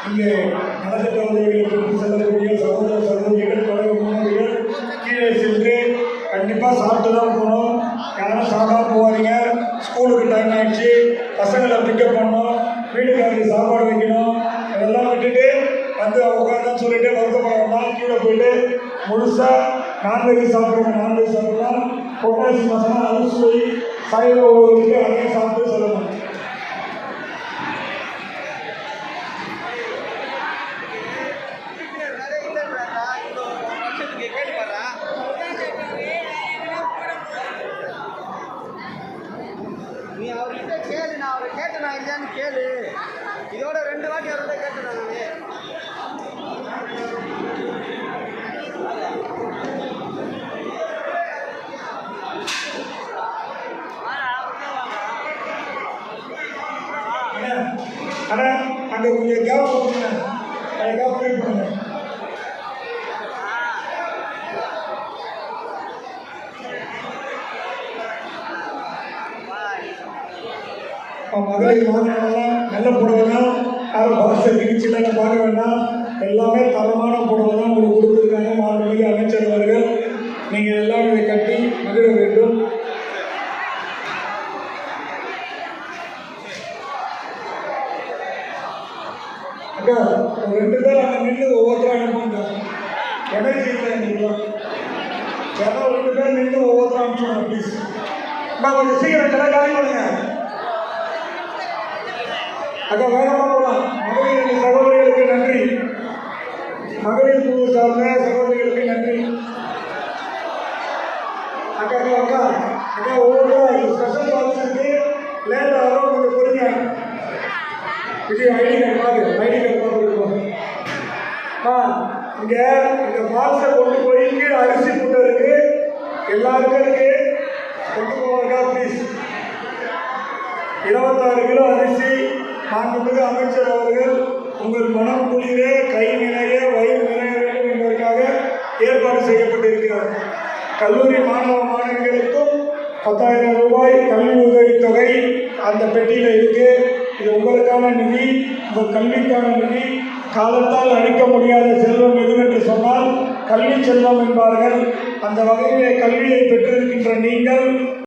இங்கே நலத்திட்ட உதவிகளுக்கு செல்லக்கூடிய சகோதர சகோதரிகள் தொடர்பு முன்னோடிகள் கீழே சென்று கண்டிப்பாக சாப்பிட்டு தான் போகணும். யாரும் சாப்பிடாம போவாதீங்க. ஸ்கூலுக்கு டைம் ஆகிடுச்சு, பசங்களை பிக்கப் பண்ணணும், வீட்டுக்காரருக்கு சாப்பாடு வைக்கணும். இதெல்லாம் விட்டுட்டு வந்து உட்காந்து சொல்லிட்டு வருத்தப்பட வேண்டாம். கீழே போயிட்டு முழுசாக நான்வெஜ் சாப்பிட்றவங்க நான்வெஜ் சாப்பிடலாம். பொட்டாசி மசாலா அரிசுவை சைவ உணவுகளுக்கு அதையும் சாப்பிட்டு சொல்லணும். நீ அவர்கிட்ட கேளு, நான் அவரை கேட்டேனா இல்லையான்னு கேளு. இதோட 2 வாட்டி அவர்கிட்ட கேட்டேன் நான். ஆனால் அங்கே கொஞ்சம் கேப் கொடுங்க, அதை கேப் வெயிட் பண்ணுங்க. மகளிர் வாங்கினாலாம் நல்ல புடவை தான். யாரும் பரிசை நிகழ்ச்சியில் பார்க்க வேண்டாம். எல்லாமே தரமான புடவை தான் உங்களுக்கு கொடுத்துருக்காங்க. மாண்புமிகு அமைச்சர் அவர்கள், நீங்கள் எல்லாம் இதை கட்டி மகிழ வேண்டும். அக்கா 2 பேர் அங்கே நின்று ஒவ்வொருத்தரும் அனுப்புங்க. எனர்ஜி இல்லை நீங்களாம் ஏன்னா 2 பேர் நின்று ஒவ்வொருத்தரும் அனுப்பிச்சுடுங்க ப்ளீஸ். அக்கா கொஞ்சம் சீக்கிரம் கடை காலி பண்ணுங்க. அக்கா வேகமாக போகலாம். மகளிர் சகோதரிகளுக்கு நன்றி. மகளிர் குழு சார்ந்த சகோதரிகளுக்கு நன்றி. அக்கா அக்கா அக்கா அக்கா ஒவ்வொரு ஸ்பெஷல் பாக்ஸ் இருக்கு. லேட் ஆகும், கொஞ்சம் பொறுங்க. இது ஐடி கார்டு பார்த்துருக்கோம். இங்கே இந்த பாக்ஸை கொண்டு போய் கீழே அரிசி போட்டு இருக்கு. எல்லாருக்கும் இருக்கு, கொண்டு போவாங்க ப்ளீஸ். 26 கிலோ அரிசி. மாண்புமிகு அமைச்சர் அவர்கள் உங்கள் மனம் குளிர, கை நிறைய, வயிறு நிறைய வேண்டும் என்பதற்காக ஏற்பாடு செய்யப்பட்டிருக்கிறார். கல்லூரி மாணவ மாணவிகளுக்கும் 10,000 ரூபாய் கல்வி உதவித்தொகை அந்த பெட்டியில் இருக்கு. இது உங்களுக்கான நிதி, உங்கள் கல்விக்கான நிதி. காலத்தால் அழிக்க முடியாத செல்வம் எதுவென்று சொன்னால் கல்வி செல்வம் என்பார்கள். அந்த வகையிலே கல்வியை பெற்றிருக்கின்ற நீங்கள்